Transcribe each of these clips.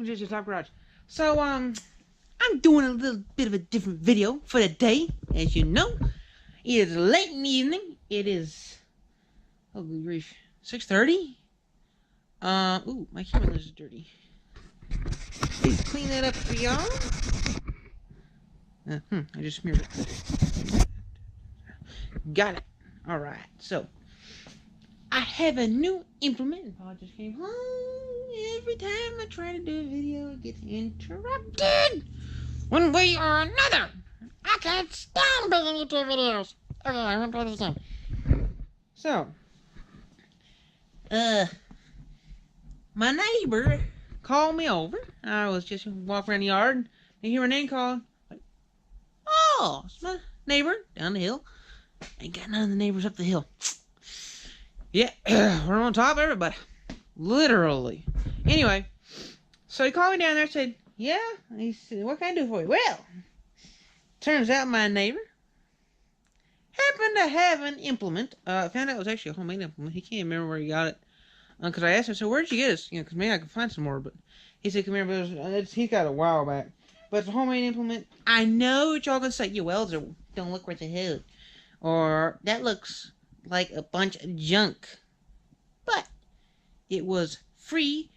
welcome to the Top Garage. So, I'm doing a little bit of a different video for the day. As you know, it is late in the evening. It is, holy grief, 6:30. Ooh, my camera is dirty. Please clean that up for y'all. I just smeared it. Got it. Alright, so, I have a new implement. Paul just came home. Every time I try to do a video, it gets interrupted. One way or another. I can't stand making YouTube videos. Okay, I'm gonna play this game. So, my neighbor called me over. I was just walking around the yard, and I hear my name called. Like, oh, it's my neighbor down the hill. Ain't got none of the neighbors up the hill. Yeah, we're on top of everybody. Literally. Anyway, so he called me down there and said, yeah? He said, what can I do for you? Well, turns out my neighbor happened to have an implement. Found out it was actually a homemade implement. He can't remember where he got it. Because I asked him, so where'd you get this? You know, because maybe I could find some more. But he said, come here, but he's got it a while back. But it's a homemade implement. I know what y'all going to say. Your welds don't look worth the hood. Or, that looks like a bunch of junk. But it was free.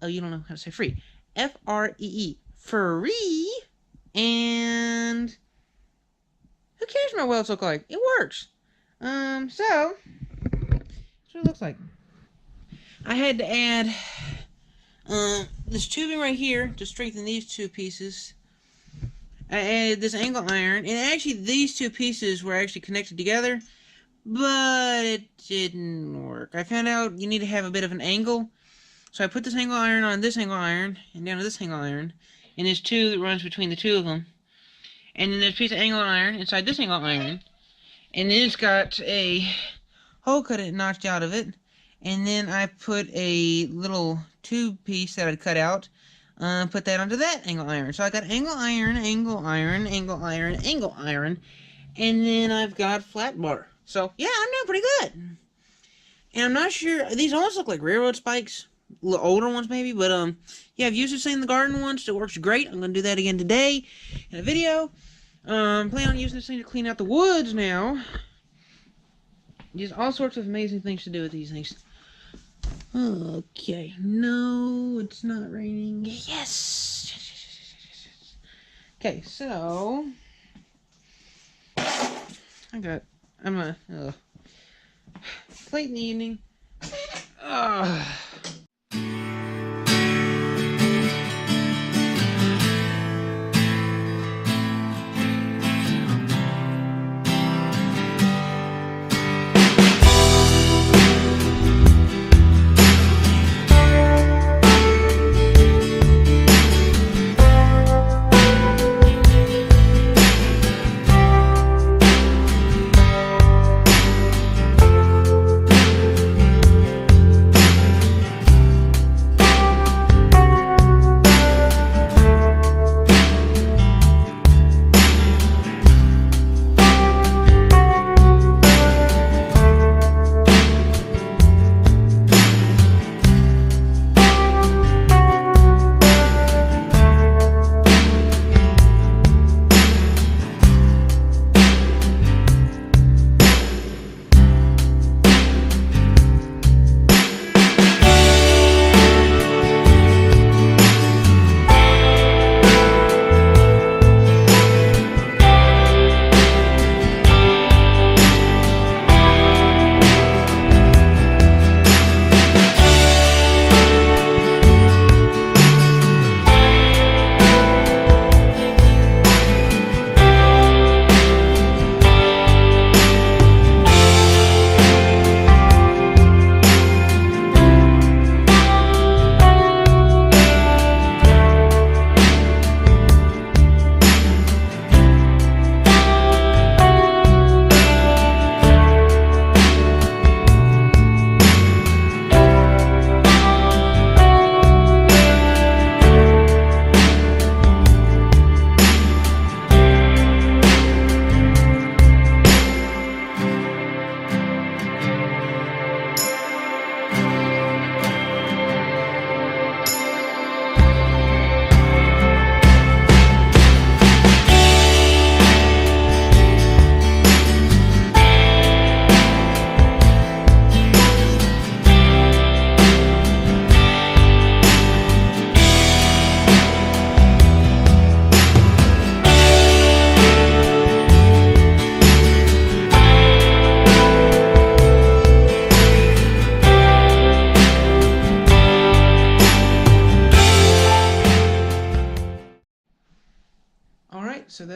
Oh, you don't know how to say free. F-R-E-E. Free. And who cares what my welds look like? It works. So that's what it looks like. I had to add this tubing right here to strengthen these two pieces. I added this angle iron, and actually these two pieces were actually connected together, but it didn't work. I found out you need to have a bit of an angle, so I put this angle iron on this angle iron, and down to this angle iron, and there's two that runs between the two of them, and then there's a piece of angle iron inside this angle iron, and then it's got a hole cut it notched out of it, and then I put a little tube piece that I'd cut out, put that onto that angle iron. So I got angle iron, angle iron, angle iron, angle iron, and then I've got flat bar. So yeah, I'm doing pretty good. And I'm not sure, these almost look like railroad spikes, a little older ones maybe, but yeah, I've used this in the garden once. It works great. I'm gonna do that again today in a video. Plan on using this thing to clean out the woods now. Just all sorts of amazing things to do with these things. Okay, no, it's not raining. Yes! Okay, so I'm late in the evening.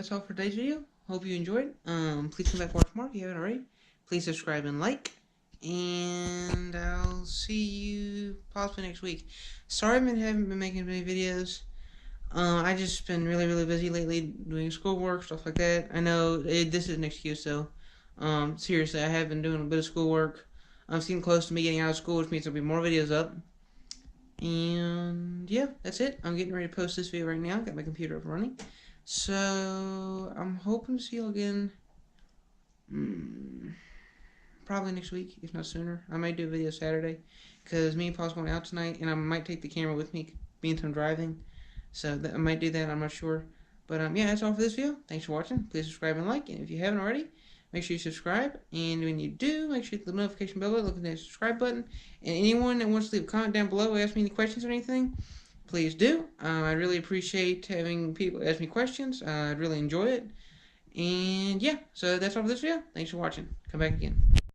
that's all for today's video. Hope you enjoyed. Please come back and watch more if you haven't already. Please subscribe and like. And I'll see you possibly next week. Sorry I haven't been making many videos. I just been really busy lately doing schoolwork, stuff like that. I know this is an excuse though. Seriously, I have been doing a bit of schoolwork. I'm getting close to me getting out of school, which means there'll be more videos up. And yeah, that's it. I'm getting ready to post this video right now. Got my computer up and running. So I'm hoping to see you again. Probably next week, if not sooner. I might do a video Saturday, because me and Paul's going out tonight, and I might take the camera with me, being I'm driving. So I might do that, I'm not sure. But yeah, that's all for this video. Thanks for watching. Please subscribe and like, and if you haven't already, make sure you subscribe. And when you do, make sure you hit the notification bell, look at the subscribe button. And anyone that wants to leave a comment down below, ask me any questions or anything, please do. I really appreciate having people ask me questions. I'd really enjoy it. And yeah, so that's all for this video. Thanks for watching. Come back again.